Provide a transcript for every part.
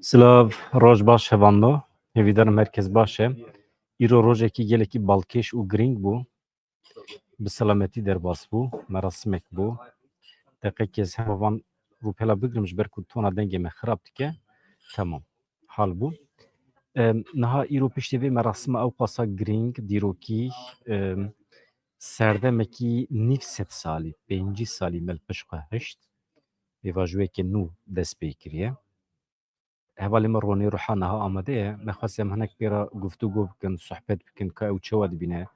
Slav roj baş hevando. Evidarım herkes başe. İro rojeki geleki balkeş u gring bu. Bi selameti derbas bu. Merasimek bu. Tekekez hevan rupela bigrimş berku tona denge me xirab dike. Tamam. Hal bu. Naha îro piştî vê merasîma ew qasa girîng dîrokî serdemekî nîv sed salî, pêncî salî melpişqa hişt pêvajoyekê nû dest pê kiriye. Hevalê me ronê ruha niha amade ye. Me xwest em hinek pêra guftûgû bikin, sohbet bikin ka ew çawa dibîne.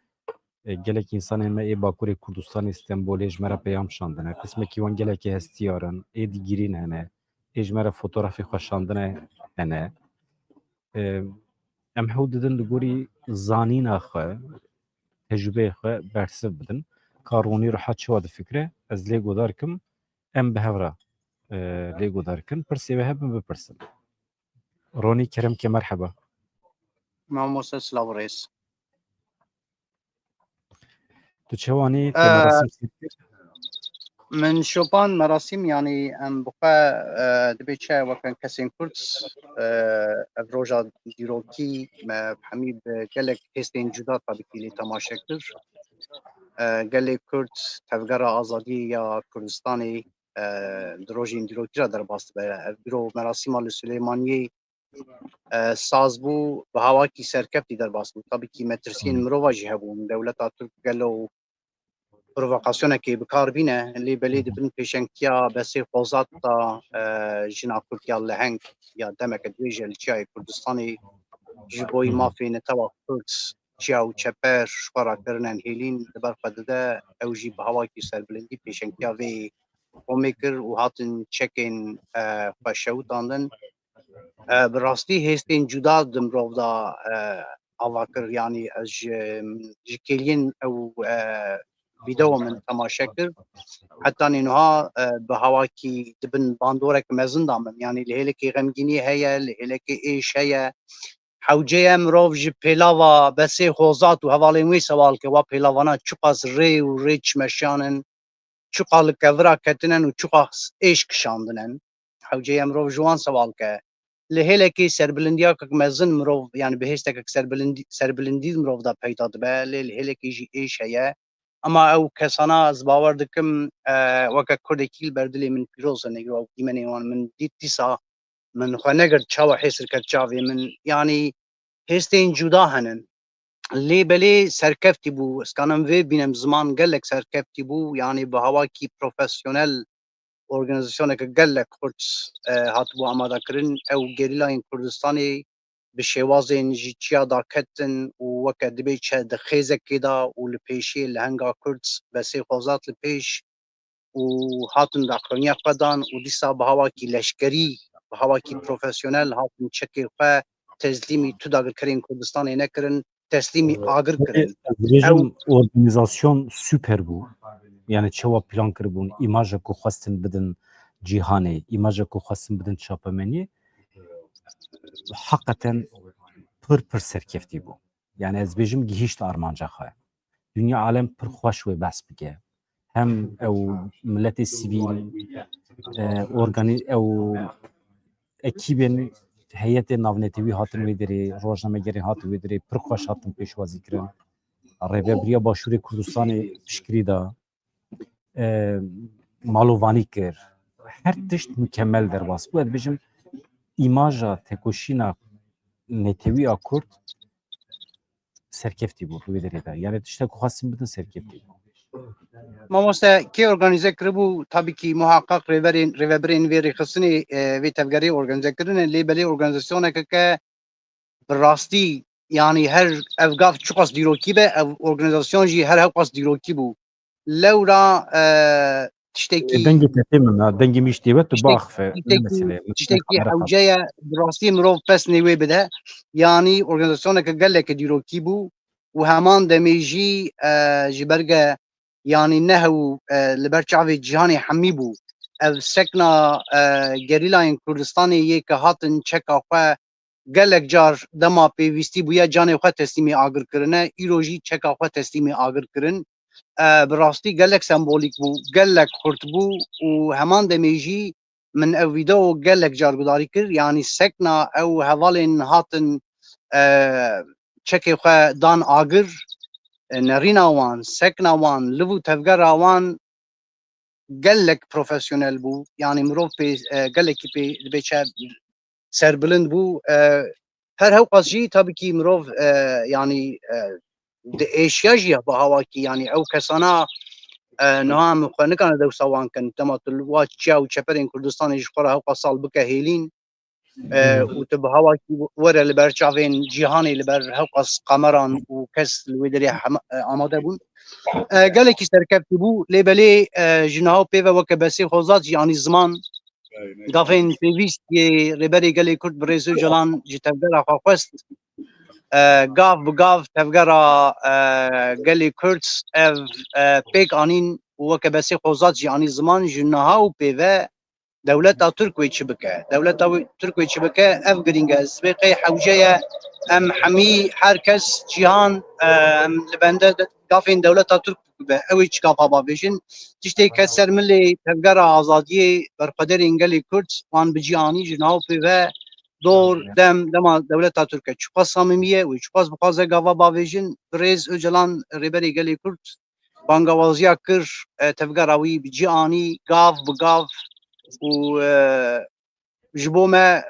Gelek însanên me ê Bakurê Kurdistanê Stenbolê ji me re peyam şandine. Qismekî wan gelekî hestiyarin, ê digîrîn hene, ê ji me re fotoğrafê xwe şandine hene. Em hew didin li gorî zanîna xwe, tecrübeyê xwe bersiv bidin. Ka ronî riha çawa difikire, ez lê godar kim, em bi hev re lê godar kin. Pirsê we hebin bipirsin. Ronî keremke merheba. Mamoste Slav reis. Tu çawanî te merasim sekir? من شوبان مراسم يعني ام بقى دبيتشا وكان كاسين كورتس افروجا ديروكي ما بحميد قالك هستين جدا طبيعي لي تماشكر قالك كورتس تفجر ازادي يا كردستاني دروجين ديروكي در باست برو مراسم السليماني سازبو بهواكي سركبتي در باست طبيعي مترسين مروجي هبو من دولة ترك قالوا پرووکاسیونه که بکار بینه لی بلید بن پیشنکیا بسی خوزات تا جنا کردیا لهنگ یا دمک دویجل چای کردستانی جبوی مافی نتوا کردس چاو چپر شوارا کرنن هیلین دبر قدده او جی بهواکی سربلندی پیشنکیا وی اومیکر و هاتن چکین فشوتاندن براستی هستین جدا دمرو دا آواکر یعنی از جکلین او بیدو من تماشاكر حتى انها بهواكي دبن باندورك مزن دامن يعني لهلكي غمجيني هيا لهلكي ايش هيا حوجي امروف جي بيلاوا بس خوزات وهوالين وي سوال كوا بيلاوانا تشقاس ري وريتش مشانن تشقال كفرا كتنن وتشقاس ايش كشاندنن حوجي امروف جوان سوال ك لهلكي سربلنديا مزن مروف يعني بهستك سربلندي مروف دا بيتا دبا لهلكي جي ايش هيا اما او کسانا از باور دکم وکا کردکیل بردلی من پیروز نگرو او دیمنی وان من دیت دیسا من خونگر چاوا حسر کرد چاوی من يعني هستین جدا هنن لی بلی سرکفتی بو اسکانم وی بینم زمان گلک سرکفتی بو يعني بهواکی پروفیسیونل ارگانیزاسیون که گلک خورس هات بو آماده کرن او گریلاین کردستانی بشوازين جيتشيا دا كتن ووكا دبيتشا دخيزك كدا ولبيشي لهنگا كردس بسي خوزات لبيش وهاتن دا قرنيا قدان وديسا بهواكي لشكري بهواكي بروفيسيونال هاتن تشكي خوا تسليمي تداغر كرين كردستاني نكرن تسليمي آغر كرن Rejim organizasyon süper bu. Yani çava plan kırbun, imaja ku xwestin bidin cihane, imaja ku xwestin bidin çapamenî hakikaten pır serkeftî bû. Yani ez bêjim gihîşt armanca xwe. Dünya alem pır xweş wê behs bike. Hem ew milletê sivîl, ew ekîbên heyetê navnetewî hatin wê derê, rojnamegerên hatin wê derê pır xweş hatin pêşwazî kirin. Rêveberiya Başûrê Kurdistanê piştgirî da malovanî kir. Her tişt mükemmel derbas bû. Ez bêjim imaja tekoşîna netewîya Kurd serkeftî bû wê derê de. Yani tiştek ku xwestin bidin serkeftî bû. مامۆستا کێ ئۆرگانیزە کربوو تابیکی محقق ڕێڤەبرین وێ ڕێخستنی وێ تەفگەری ئۆرگانیزەکردنە لێ بەلێ ئۆرگانیزاسیۆنێکە کە بڕاستی یعنی هەر ئەفگاف چ قەس دیرۆکی بێ ئەو ئۆرگانیزاسیۆن ژی هەر هەو قەس دیرۆکی بوو لەورا تشتێکی دەنگی تەتێ من دەنگی میشتێوەت و باخفێ تشتێکی حەوجەیە بڕاستی مرۆڤ پەسنی وێ بدە یعنی ئۆرگانیزاسیۆنێکە گەلێکە دیرۆکی بوو و هەمان دەمێژی ji berge يعني نهو لبرچاوي جهاني حميبو او سكنا گريلاين كردستاني يك هاتن چكا خو گلك جار دما بيويستي بويا جاني خو تسليمي آگر کرنه ايروجي چكا خو تسليمي آگر کرن براستي گلك سمبوليك بو گلك خرط بو و همان دميجي من ev video gelek cargudari kir yani sekna ew hevalên hatin çekê xwe dan agir nerîna wan sekna wan li vû tevgera wan gelek profesyonel bû yani mirov pê gelekî pê dibe çe serbilind bû her hewqas jî tabii ki mirov yani di êşiya jî bi hawakî yani ew kesana niha min xwe nikane dewsa wan kin dema tu wa çiya û çeperên Kurdistanê ji xwe re hewqa sal bike hêlîn û tu bi hawakî were li ber çavên cîhanê li ber hewqa qameran û kes li wê derê amade bûn gelekî serkeftî bû lêbelê ji niha pêve weke Besîr Xozat yanî ziman gavên pêwîstiyê rêberê gelê Kurd bi Rêz Öcalan ji tevgera xwe xwest gav bi gav tevgera gelê Kurd ev pêk anîn û weke Besîr Xozat jî anî ziman ji niha û pêve dewleta Türk wê çi bike dewleta Türk wê çi bike ev giring e sibêqê hewce ye em hemî her kes cîhan em li bende gavên dewleta Türk bibe ew ê çika pavabêjin tiştê kes ser milê tevgera azadiyê berxwederên gelê Kurd wan bi cîhanî ji niha û pêve dor dema dewleta Türk e çiqas samîmî ye wê çiqas bixwaze gava bavêjin bi Rêz Öcalan rêberê gelê Kurd bangewaziya kir tevgera wî bi cîhanî gav bi gav û ji bo me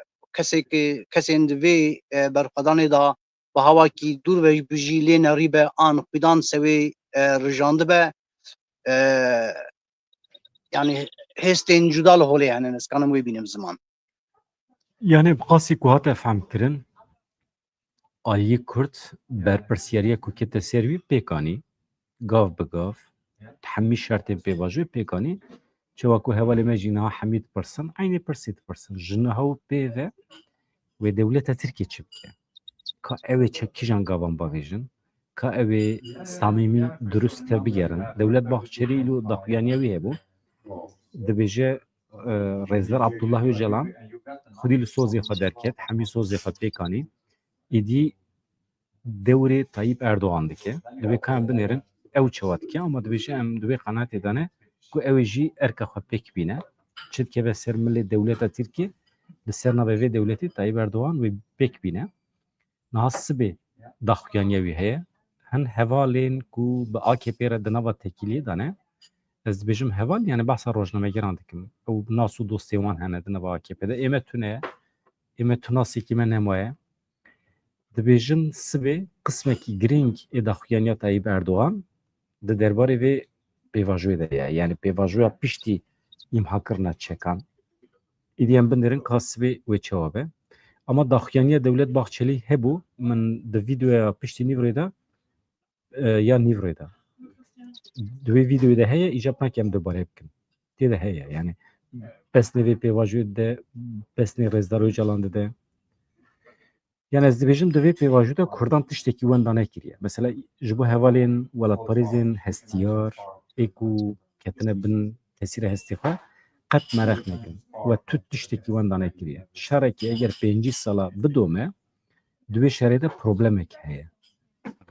kesên di vê berxwedanê da bi hawakî dûr ve bijî lê nerîbe an xwîdan sewê rijand dibe yani hêstên cuda li holê hene ez kanim wê bînim ziman Yani qasî ku hate femkirin aliyê Kurd berpirsyariya ku kete ser wî pêkanî gav bi gav hemî şertên pêvajoyê pêkanî çawa ku hevalê me jî niha hemî dipirsin aynê pirsê dipirsin ji niha û pêve wê dewleta Tirkiye çi bike ka ew ê çi kîjan gavan bavêjin ka ew ê samîmî durust tev bigerin dewlet Bahçeli û daxuyaniya wî hebû dibêje Rêzler Abdullah Öcalan xwedî li sozê xwe derket hemî sozê xwe pêkanî êdî dewrê Tayyip Erdoğan dike divê ka em binêrin ew çawa dike ama dibêje em di wê qenatê de ne ku ew ê jî erka xwe pêk bîne çi dikeve ser milê dewleta Tirkiye li ser navê vê dewletê Tayyip Erdoğan wê pêk bîne niha sibê daxuyaniya wî heye hin hevalên ku bi AKP re di nava tekîliyê de ne ez dibêjim heval yani behsa rojnamegeran dikim ew nas û dostê wan hene di nava AKP'de ême tune ye ême tu nasêkî me nemaye dibêjim sibê qismekî girîng ê daxuyaniya Tayyip Erdoğan di derbarê vê pêvajoyê de ye yani pêvajoya piştî îmhakirina çekan êdî em binêrin ka sibê wê çawa be ama daxuyaniya Devlet Bahçeli hebû min di vîdeoya piştî nîvrê de ya nîvrê de di wê vîdeoyê de heye îcab nake em dubarê bikin tê de heye yani pesnê vê pêvajoyê de pesnê Rêzdar Öcalan dide yani ez dibêjim di vê pêvajoyê de Kurdan tiştekî wenda nekiriye mesela ji bo hevalên welatparêzên hestiyar ê ku ketine bin tesîra hestê xwe qet merex nekin we tu tiştekî wenda nekiriye şerekî eger 5 sala bidome di wê şerê de problemek heye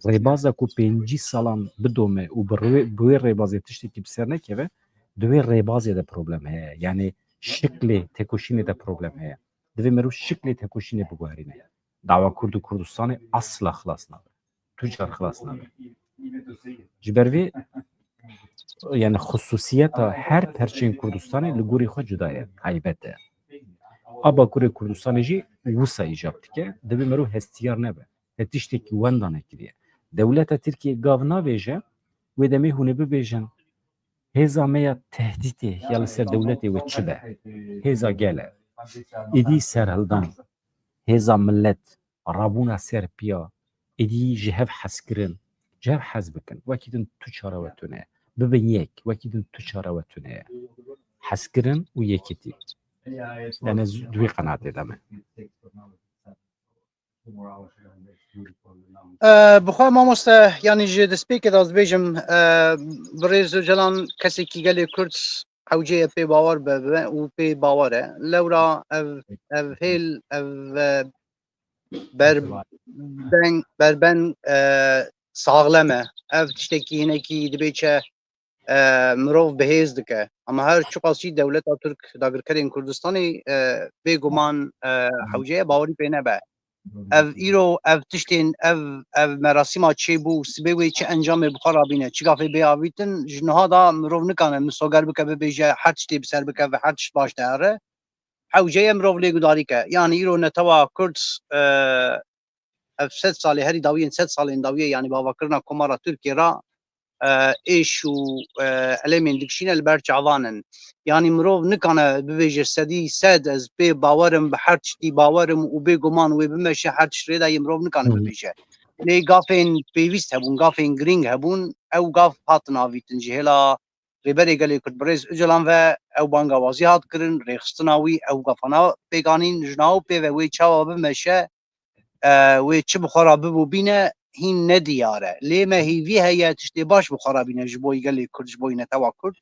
rêbaza ku 5 salan bidome û bi wê rêbazê tiştekî bi ser nekeve di wê rêbazê de problem heye yani şiklê tekoşînê de problem heye divê mirov şiklê tekoşînê biguherîne dava Kurd û Kurdistanê asla xilas nabe tu car xilas nabe ji ber vê yani xusûsiyeta her perçeyên Kurdistanê li gorî xwe cuda ye taybet e aba Kurê Kurdistanê jî wisa îcab dike divê mirov hestiyar nebe te tiştekî wenda nekiriye dewleta Tirkiye gav navêje wê demê hûn ê bibêjin hêza me ya tehdîtê ya li ser dewletê we çi be hêza gel e êdî serhildan hêza millet rabûna ser piya êdî ji hev hezkirin ji hev hez bikin wekî din tu çare we tune ye bibin yek wekî din tu çare we tune ye hezkirin û yekîtî yani ez di wê qenatê de me bixwe mamoste yani ji destpêkê de ez dibêjim bi Rêz Öcalan kesekî gelê Kurd hewceyê pê bawer be û pê bawer e lewra ev hêl ev berben saxlem e ev tiştekî hinekî dibê çe مرۆڤ بەهێز دکە ئەمە هەر چ قاسی دەولەتا تورک داگرکەرێن کوردستانی بێگومان حەوجەیە باوەری پێ نەبە ev îro ev tiştên ev merasîma çêbû sibê wê çi encamê bixwarabîne çi gafê bêavîtin ji niha da mirov nikane misoger bike bibêje her tiştê bi ser bike ve her tişt baş dihere hewceye mirov lêgudarî ke yani îro netewa Kurd ev 100 salê herî dawiyên 100 salên dawiye yani bavakirina komara Tirkiye ra êş û elemên dikişîne li ber çavanin yani mirov nikane bibêje sedî sed ez pê bawerim bi her tiştî bawerim û bêguman wê bimeşe her tişt rê de mirov nikane bibêje lê gafên pêwîst hebûn gafên girîng hebûn ew gav hatin avîtin ji hêla rêberê gelê Kurd Birêz Öcalan ve ew bangawazî hat kirin rêxistina wî ew gafana pêganîn ji nav pê ve wê çawa bimeşe wê çi bixwara bibû bîne hîn nediyare lê me hîvî heye tiştê baş bixwara bîne ji bo gelê Kurd ji bo netewa Kurd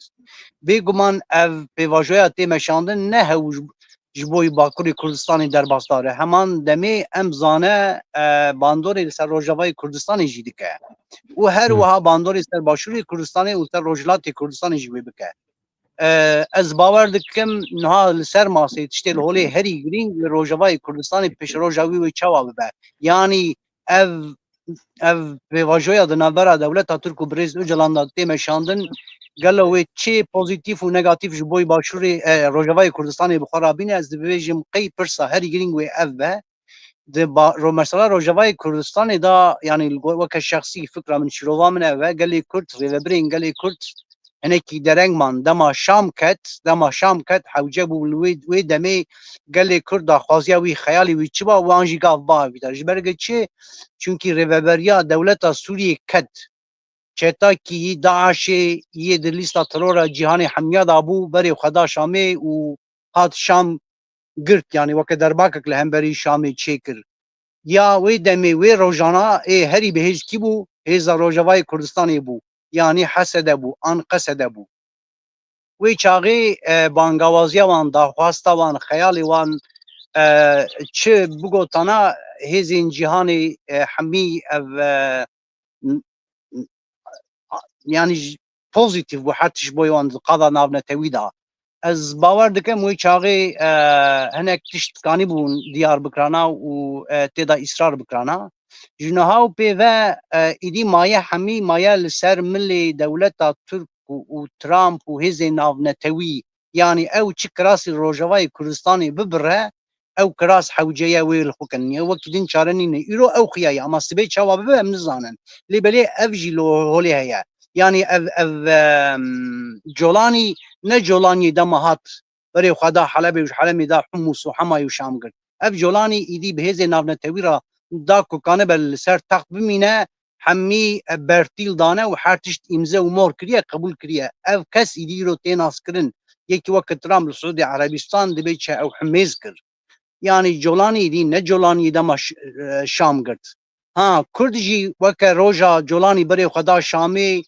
bêguman ev pêvajoya tê meşandin ne hew ji bo Bakurê Kurdistanê derbasdar e heman demê em zane bandorê li ser Rojavayê Kurdistanê jî dike û her wiha bandorê ser Başûrê Kurdistanê û ser Rojhilatê Kurdistanê jî wê bike ez bawer dikim niha li ser masê tiştê li holê herî girîng li Rojavayê Kurdistanê pêşroja wî wê çawa bibe yanî ev pêvajoya di navbera dewleta Tirk û Birêz Öcalan da tê meşandin gelo wê çê pozîtîf û negatif ji bo Başûrê Rojavayê Kurdistanê bixwara bîne ez dibêjim qey pirsa herî girîng wê ev be di mesela Rojavayê Kurdistanê da yani weke şexsî fikra min şîrova min ev e gelê Kurd rêveberên gelê Kurd hinekî derengman dema şam ket hewce bû wê demê gelê Kurd da xwaziya wî xeyalî wî çi ba wan jî gav bavî ji ber çi çünkü rêveberiya dewleta Sûriyê ket çetakî Daişê yê di lîsta terora cîhanê hemiya da bû berê xwe da Şamê û hat Şam girt yani weke derbakek li hemberî Şamê çêkir ya wê demê wê rojana herî bihêz kî bû hêza Rojavayê Kurdistanê bû yani Hesede bû an Qesede bû wê çaxê bangawaziya wan daxwasta wan xeyalê wan çi bigotana hêzên cîhanê hemî ev yani pozitif bû her tişt boy wan qada navnetewî da ez bawer dikim wê çaxê hinek tişt kanî bûn diyar bikrana û têda îsrar bikrana ji niha û pê ve êdî maye hemî maye li ser milê dewleta Tirk û Trump û hêzên navnetewî yani ew çi kirasê Rojavayê Kurdistanê bibire ew kiras hewceye wê li xwe kirin wekî din çare nîne îro ew xiyaye ama sibê çawa bibe em nizanin lê belê ev jî li holê heye yani ev colanî ne colanî dema hat berê xwe da Helebê û Helemê da Humus û Hemayê û Şam girt ev colanî êdî bi hêzên navnetewî ra da ku kanibe li ser text bimîne hemî bertîl dane û her tişt îmze û mor kiriye qebûl kiriye ev kes êdî îro tê naskirin yekî weke Trump li Suudî Erebistan dibe çi ew himêz kir yani colanî êdî ne colanî dema Şam girt ha Kurd jî weke roja colanî berê xwe da Şamê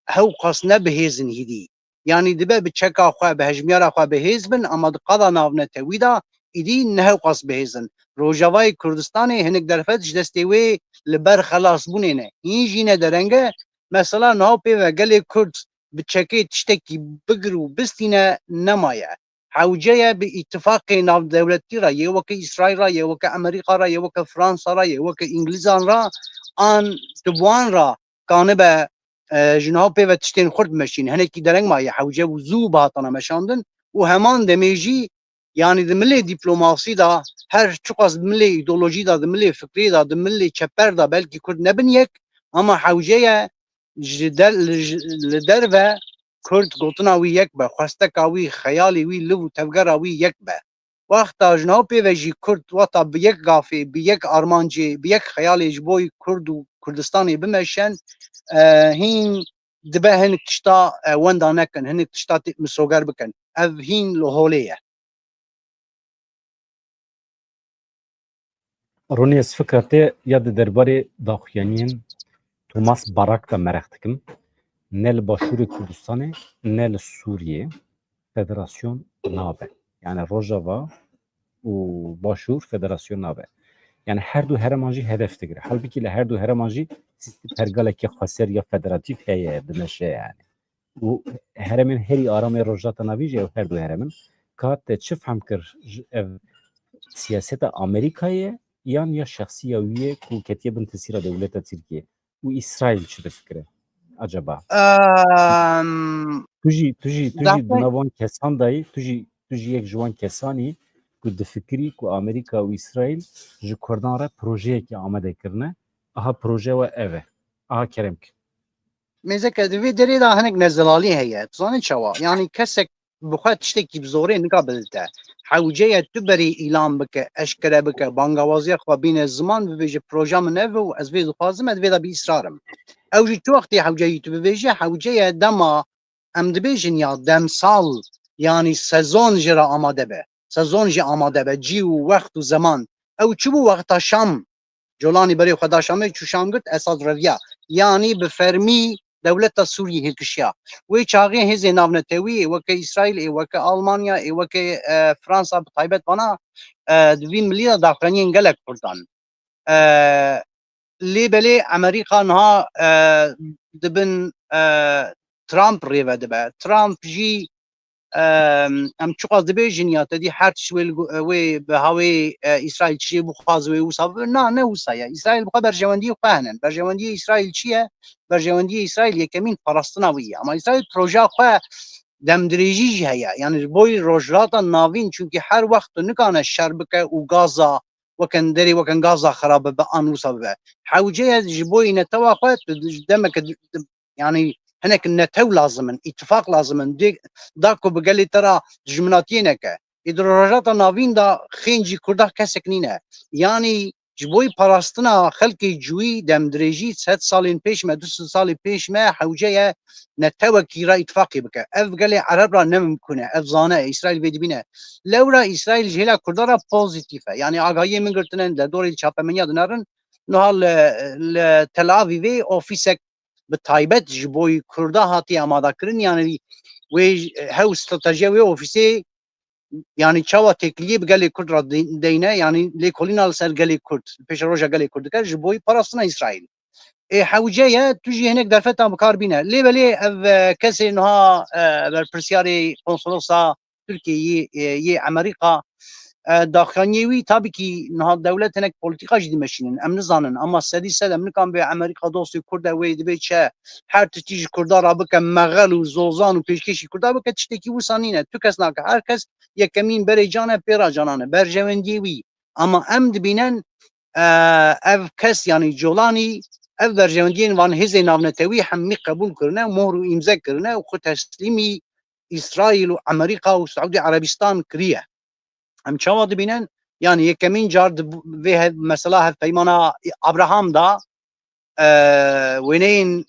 hew qas ne bihêzin hîdî yani dibe bi çeka xwe bi hejmiyara xwe bihêz bin ama di qada navnetewî da êdî ne hew qas bihêzin Rojavayê Kurdistanê hinek derfet ji destê wê li ber xelasbûnê ne hîn jî ne derenge mesela niha pê ve gelê Kurd bi çekê tiştekî bigir û bistîne nemaye hewceye bi îtifaqê navdewletî ra yê weke İsraîl ra yê weke Amerîka ra yê weke Fransa ra yê weke İngilîzan ra an di wan ra kanibe ji niha pê ve tiştên xurt meşîn hinekî dereng maye hewce û zû bi hatana meşandin û heman demê jî yani di milê dîplomasî da her çi qas milê îdeolojî da di milê fikrî da di milê çeper da belkî Kurd nebin yek ama hewceye li derve Kurd gotina wî yek be xwesteka wî xeyalê wî liv û tevgera wî yek be wexta ji niha pê ve jî Kurd weta bi yek gafê bi yek armancê bi yek xeyalê ji bo Kurd û Kurdistanê bimeşen hîn dibe hinek tişta wenda nekin hinek tişta misoger bikin ev hîn li holê ye Ronî ez fikra tê ya di derbarê daxuyaniyên Thomas Barak da merex dikim ne li Başûrê Kurdistanê ne li Sûriyê federasyon nabe yani Rojava û Başûr federasyon nabe yani her du hereman jî hedef digire halbuki li her du hereman jî pergalekî xweser ya federatîv heye dimeşe yani و هرمن هری آرام روجات ناویج او هر دو هرمن کات چف هم کر سیاست آمریکایه یا شخصی اویه کو کتیه بن تسیر دولت ترکیه و اسرائیل چه فکره acaba توجی بنوان کسان دایی توجی یک جوان کسانی که دفکری که آمریکا و اسرائیل جو کردان را پروژه که آمده کرنه آها پروژه و اوه آها کرم که میزه که دوی دری دا هنگ نزلالی هیه زانی چوا یعنی کسک بخواد تشتکی بزوره نگا بلده حوجه تو بری اعلام بکه اشکره بکه بانگوازی خواه بین زمان ببیجه پروژه من اوه و از ویدو خوازم از ویدا بی اصرارم او جی تو وقتی حوجه تو ببیجه حوجه دما ام دبیجن یا دم سال یعنی سزون جرا آماده به سزون جی آماده به جی و وقت و زمان او چبو وقتا شام جولانی برای خدا شامه چو شام گرت اساس رویا یعنی به فرمی دولت سوریه هکشیا و چاقی هز ناونتوی و که اسرائیل و که آلمانیا و که فرانسا بطایبت بنا دوین ملیار داخلانی انگلک کردن لی بلی امریکا نها دبن ترامپ ریوه دبه ترامپ جی ام چقدر دبیجن یا تدی هر چوی وی به هوای اسرائیل چی بخواز وی وساب نه وسایه اسرائیل بخواد برجواندی فهنن برجواندی اسرائیل چیه برجواندی اسرائیل یکمین فلسطینویه اما اسرائیل پروژه خو دم دریجی هيا يعني بوي روجرات ناوين چونكي هر وقت نكان الشربكة وغازا وكان دري وكان غازا خراب بأن وصبه حوجه جبوي نتوا خات دمك يعني هناك نتو لازم اتفاق لازم داكو بقالي ترى جمناتينك ادراجات ناوين دا خينجي كردا كسكنينه يعني جبوي باراستنا خلقي جوي دم دريجي 7 سالين بيش ما 2 سالي بيش ما حوجه نتوا كيرا اتفاقي بك اف قالي عرب را نممكنه اف زانه اسرائيل بيدبينه لورا اسرائيل جهلا كردارا بوزيتيفه يعني اغايه من قلتن دور الشابمنيا دنارن نهال تل ابيب اوفيسك بتايبت جبوي كردا هاتي اماده كرن يعني وي هاو استراتيجيه وي اوفيسي يعني چاوا تکلیه بگلی کرد را دینه يعني لي كولينال سر گلی کرد پیش روجا گلی کرد که جبوي پاراستنا اسرائيل حوجه تجي هناك درفتها مكاربينه ليه بلي كسي انها بالبرسياري قنصلوسا تركيا يي امريكا داخليوي تابي كي انها الدوله هناك بوليتيكا جدي ماشيين ام نزانن اما السدي سد ام كان بامريكا دوسي كرد ويد بيتشه هر تيجي كردا رابك مغل وزوزان وبيشكشي كردا بك تشتكي وسانينه تو كسناك هر كس يكمين بري جانه بيرا جانانه برجونديوي اما امد بينن اف کس یعنی جولانی اف برجوندین وان هزی ناونتوی همی قبول کرنه و مهر و امضا کرنه و خود تسلیمی اسرائیل و امریکا و سعودی عربستان کریه هم چواد بینن یعنی یکمین جارد به مثلا پیمانا ابراهام دا وینین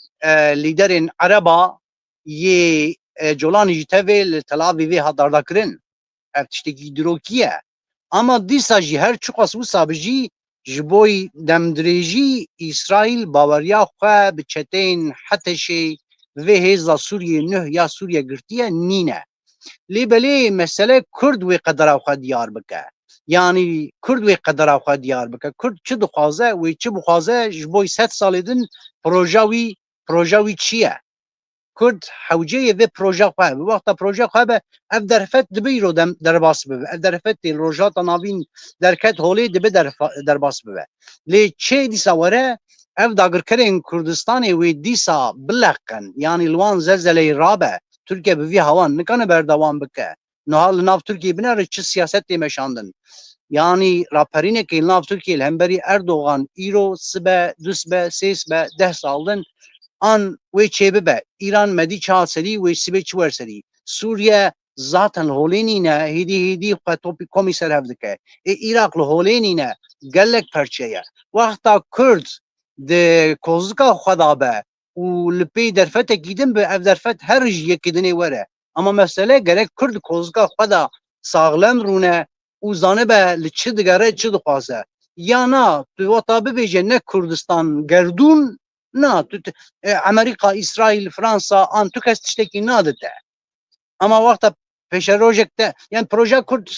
لیدرین عربا یه جولانی جتوی تلاوی وی هداردا کرن اف تشتکی دروکیه اما دیسا جی هر چقاس و سابجی جبوی دمدریجی اسرائیل باوریا خواه بچتین حتشی و هزا سوریه نه یا سوریه گرتیه نینه لی بلی مسئله کرد وی قدر خواه دیار بکه یعنی کرد وی قدر خواه دیار بکه کرد چه دخوازه وی چه بخوازه جبوی 100 سالی دن پروژاوی چیه کرد حوجه و پروژه خواه به وقتا پروژه خواه به اف درفت دبی رو در باس ببه اف درفت روژات ناوین درکت هولی دبی در باس ببه لی چه دیسا وره اف داگر کرین کردستانی وی دیسا بلقن یعنی لوان زلزله رابه ترکیه بوی هوان نکنه بردوان بکه نهال ناف ترکیه بناره چه سیاست دیمشاندن yani raperine ki nav Türkiye hemberi Erdoğan İro sıbe düsbe sesbe 10 saldın an ve çebe İran medi çaseri ve sibe çverseri Suriye zaten holenine hidi topi komiser havdike Irak lo holenine gellek parçaya vakta Kurd de kozka xadabe و لپی درفت گیدن به اف درفت هر یکیدنی وره اما مسئله gerek Kurd kozka xada sağlam rune uzanı be çi digare çi dixwaze ya na tu vata bibêje ne Kurdistan gerdun na tu Amerika, İsrail, Fransa an tu kes tiştekî nadite ama vakta peşe rojekte yani proje Kurd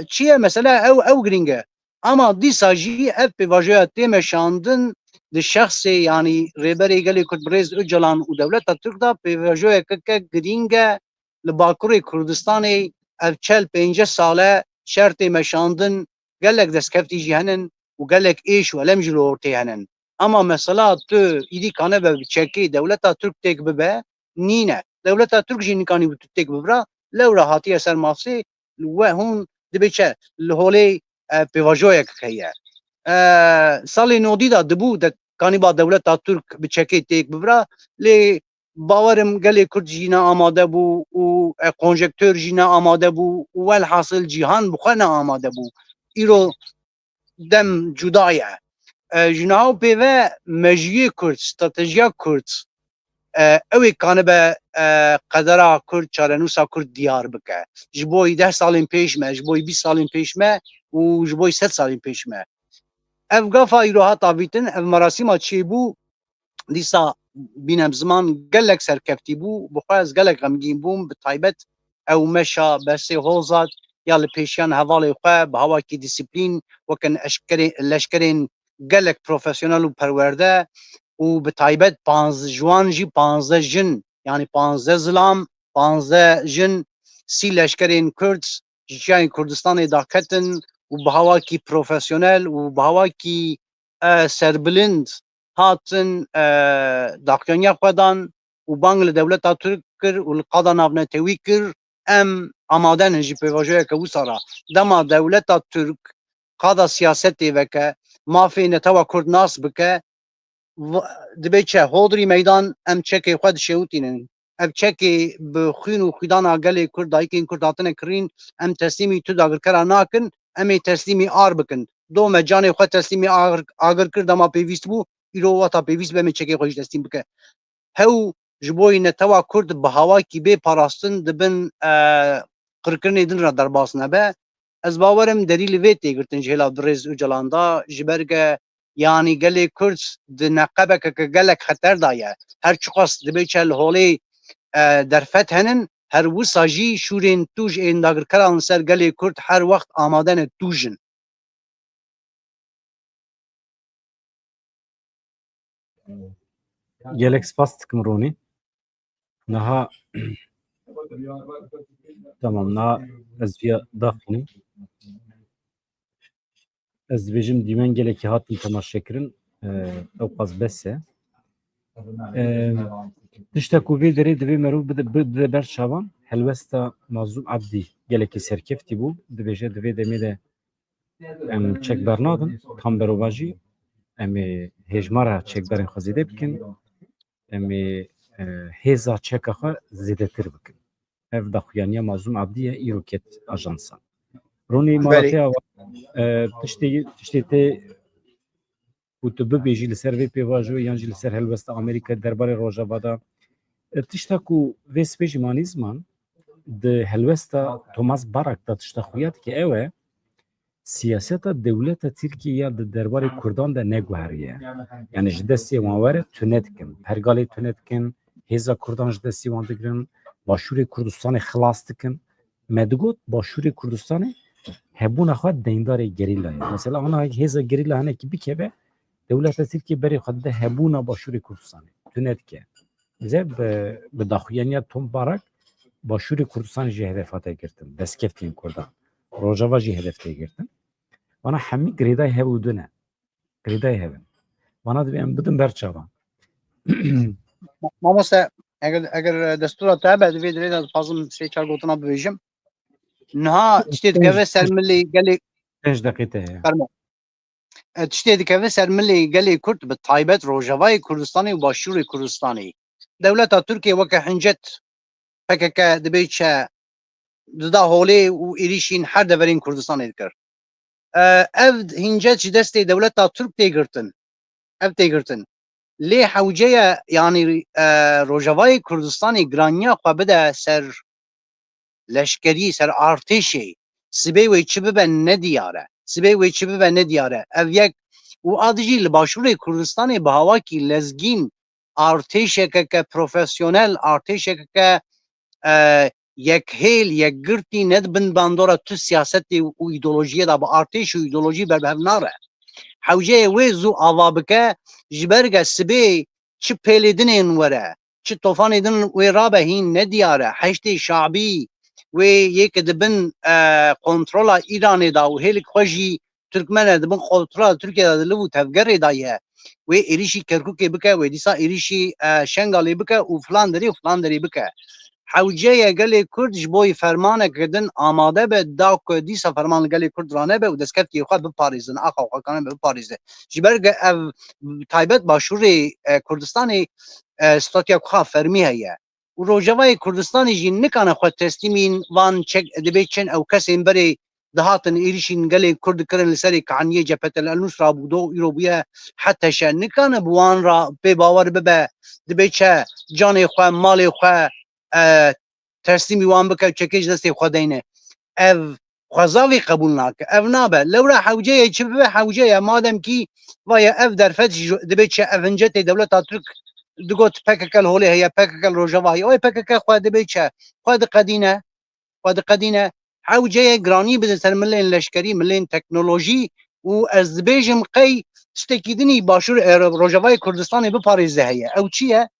çiye mesela ev giringe ama dîsa jî ev pêvajoya tê meşandin د شخص yani rêberê gelê Kurd Birêz Öcalan û dewleta Türk da pêvajoyeke girîng e li Bakurê Kurdistanê ev çel 5 sale şertê meşandin gelek destkeftî jî henin û gelek êş û elem jî li ortê henin. Ama mesela tu îdî kanebe bi çekê dewleta Türk têk bibe nîne. Dewleta Türk jî nikanî bi tu têk bibira lewra hatiye ser mafsê we hûn dibe çe li holê pêvajoyek heye. Salê nodî da dibû de kanîba dewleta Türk bi çekê têk bibira lê bawerim gelê Kurd jî ne amade bû û konjektör jî ne amade bû û welhasil cîhan bi xwe ne amade bû. Îro dem cuda ye. Ji nav pêve mejiyê Kurd, stratejiya Kurd ew ê kanibe qedera Kurd, çarenûsa Kurd diyar bike. Ji bo 10 salên pêş me, ji bo 20 salên pêş me û ji bo 100 salên pêş me. Ev gafa îro hata vîtin, ev merasîma çêbû dîsa bînem ziman gelek serkeftî bû, bi xwe ez gelek xemgîn bûm, bi taybet ew meşa Bersê Hozat ya li pêşiyan hevalê xwe bi hawakî dîsîplîn wekin leşkerên gelek profesyonel û perwerde û bi taybet jiwan jî 15 jin yani 15 zilam 15 jin sî leşkerên Kurd ji çiyayên Kurdistanê daketin û bi hawakî profesyonel û bi hawakî serbilind hatin daxuyaniya xwe dan û bang li dewleta Türk kir û li qada navnetewî kir em amade ne jî pêvajoyeke wisa ra. Dema dewleta Türk qada siyasetê veke mafê netewa Kurd nas bike dibe çe hodrî meydan em çekê xwe dişewitînin. Ev çekê bi xwîn û xwîdana gelê Kurd dayikên Kurd hatine kirîn em teslîmî tu dagirkera nakin em ê teslîmî ar bikin. Do me canê xwe teslîmî agir kir dema pêvîst bû îro wata pêvîst be em ê çekê xwe jî teslîm bike. Hew ji bo netewa Kurd bi hawakî bê parastin dibin qirkirinê din re derbas nebe. Ez bawerim derî li vê têgirtin ji hêla Birêz Öcalan da ji ber ge yani gelê Kurd di neqebekeke gelek xeter da ye. Her çiqas dibe çe li holê derfet henin her wisa jî şûrên tûj ên dagirkeran ser gelê Kurd her wext amade ne tûjin. Gelek spas dikim Ronî. Niha tamam niha ez vîya daxînim. Ez dibêjim dîmen gelekî hatin temaşekirin ew qas bes e. Tiştek ku vê derê divê merû bide ber çavan helwesta Mazlûm Abdî gelekî serkeftî bû dibêje divê demê de em çekber nadin tam berova jî em ê hêjmara çekberên xwe zêde bikin em ê hêza çeka xwe zêdetir bikin. Ev daxuyaniya Mazlûm Abdî ye îro ket ajansa. Ronî marateya tiştê tê û tu bibêjî li ser vê pêvajoyê yan jî li ser helwesta Amerîkayê derbarê Rojava da tişta ku vê spê jî manî ziman di helwesta Thomas Barak da tişta xuya dike ew e siyaseta dewleta Tirkiye di derbarê Kurdan de neguheriye. Yani ji destê wan were tune dikin. Pergalê tune dikin, hêza Kurdan ji destê wan digirin, Başûrê Kurdistanê xilas dikin. Me digot Başûrê Kurdistanê hebûna xwe deyndarê gerîla ye. Mesela ana hêza gerîla hinekî bikeve dewleta Tirkiye berê xwe dide hebûna Başûrê Kurdistanê. Tune dike. Bize bi daxuyaniya Tom Barak Başûrê Kurdistanê jî hedef hate girtin. Destkeftiyên Kurdan. Rojava jî hedef tê girtin. Bana hemî girêdayê hev û din e. Girêdayê hevin. Bana dibe em bidin ber çavan. Mamoste eger destûra te hebe divê derê de fazim sê çar gotina bibêjim. Niha tiştê dikeve ser millê gelê 5 deqîte heye. tiştê dikeve ser millê gelê Kurd bi taybet Rojavayê Kurdistanê û Başûrê Kurdistanê. Dewleta Tirkiye weke hincet PKK dibe çe dida holê û êrişîn her deverên Kurdistanê dikir. Ev hincet ji destê dewleta Türk tê girtin. Ev tê girtin. Lê hewceya yani Rojavayê Kurdistanê giraniya xwe bide ser leşkerî ser artêşê sibê wê çi bibe nediyar e. Sibê wê çi bibe nediyar e. Ev yek û adi jî li Başûrê Kurdistanê bi hawakî lezgîn artêşekeke profesyonel artêşekeke yekhêl yekgirtî nedibin bandora tu siyasetê û îdeolojiyê da bi artêş û îdeolojî berbev nare. حوجه وی زو آوا بکه جبرگه سبی چه پیلیدنین وره چه طوفان دن وی رابه هین ندیاره حشت شعبی وی یک دبن کنترول ایران دا و هیلک خوشی ترکمن دبن کنترول ترکیه دا لبو تفگر دایه وی ایریشی کرکوکی بکه وی دیسا ایریشی شنگالی بکه و فلان داری بکه حوجه گلی کرد جبوی فرمان کردن آماده به دا که دیسا فرمان گلی کرد رانه به و دستکت که خواهد بپاریزن آخا خواهد کنه بپاریزه جبرگ تایبت باشور کردستان ستاتیا خواه فرمی هیه و روجوای کردستانی جی نکانه خود تسلیمین وان چک دبی چن او کسی بری دهاتن ایریشین گلی کرد کرن لسری کعنیه جبهت الانوس را بودو ایرو بیه حتی شه نکانه بوان را به باور ببه دبی چه جان خواه مال خواه تسلیمی وان بکه چکش دستی خودینه اف خوزاوی قبول ناکه اف نابه لورا حوجه چه به حوجه مادم کی ویا اف در فتح دبی چه افنجت دولت ترک دگوت پککل هولی هیا پککل روجواهی اوی پککل خواه دبی چه خواه قدینه حوجه گرانی بده سر ملین لشکری ملین تکنولوژی و از بیجم قی ستکیدنی باشور روجوای کردستان بپاریزه هیا او چیه؟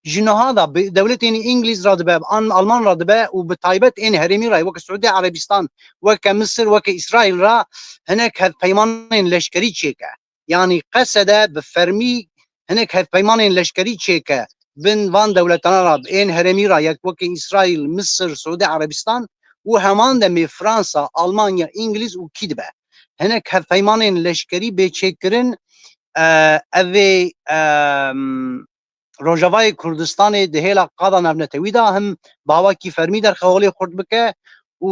جنها دا دولت انگلیس را دبه آلمان را دبه و به تایبت این هرمی را وک سعودی عربستان وک مصر وک اسرائیل را هناك هف پیمان لشکری چیکه یعنی قصده به فرمی هناك هف پیمان لشکری چیکه بین وان دولتان را این هرمی را یک وک اسرائیل مصر سعودی عربستان و همان دمی فرانسا آلمانیا انگلیس و کی دبه هناك هف پیمان لشکری به چیکرن اوی روجوای کردستان دهیلا قادا نبنتوی دا هم بهوا کی فرمی در خوالی خورد بکه و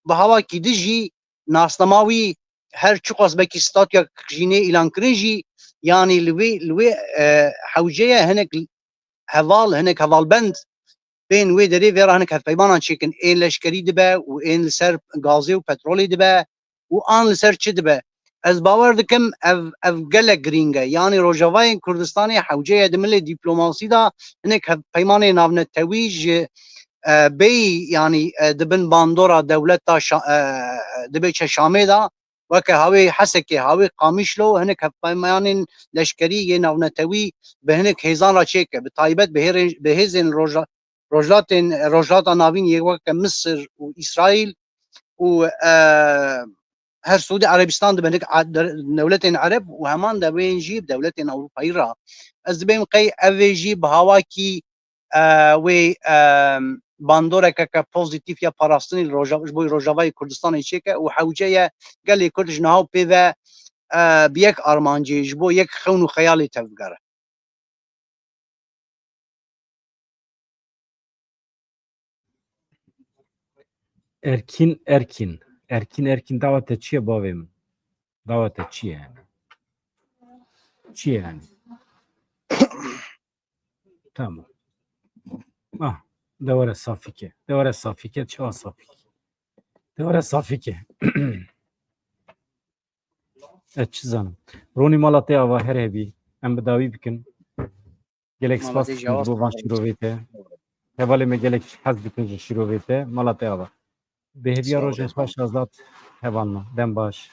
بهوا کی دجی ناسنماوی هر چقاس بکی ستاتیا جینه اعلان کرنجی یعنی لوی حوجه هنک هوال بند بین وی دری ویرا هنک هفپیمانان چیکن این لشکری دبه و این لسر گازی و پترولی دبه و آن لسر چی دبه از باور دکم اف گله گرینگه یعنی روجوای کردستانی حوجه دمل دیپلوماسی دا هنک هفپیمان ناونتویج بی یعنی دبن باندورا دولت دا دبی چه شامه دا وکه هاوی حسکه هاوی قامیشلو هنک هفپیمان لشکری یه ناونتوی به هنک هیزان را چیکه به تایبت به هیزن رجلات ناوین یک وقت مصر و اسرائیل و هر سعودی عربستان دبنک دولت عرب و همان دوین جیب دولت اروپایی را از بین قی اویجی به هوا کی و باندوره که پوزیتیف یا پاراستنی روجاوای کردستان چیکه و حوجه گلی کردش نهاو پیوه بیک آرمانجی جبو یک خون و خیالی تفگره Erkin davete çiye bavim? Davete çiye yani? Çiye yani? Tamam. Ah, devre safike. Devre safike, çağ safike. Devre safike. Çizanım. Roni Malatya ve Herebi. Em bedavi bikin. Gelek spas bu van şirovete. Hevali me gelek haz bikin şirovete. Malatya ve. Behevya rojen baş azat hevanla. Den baş.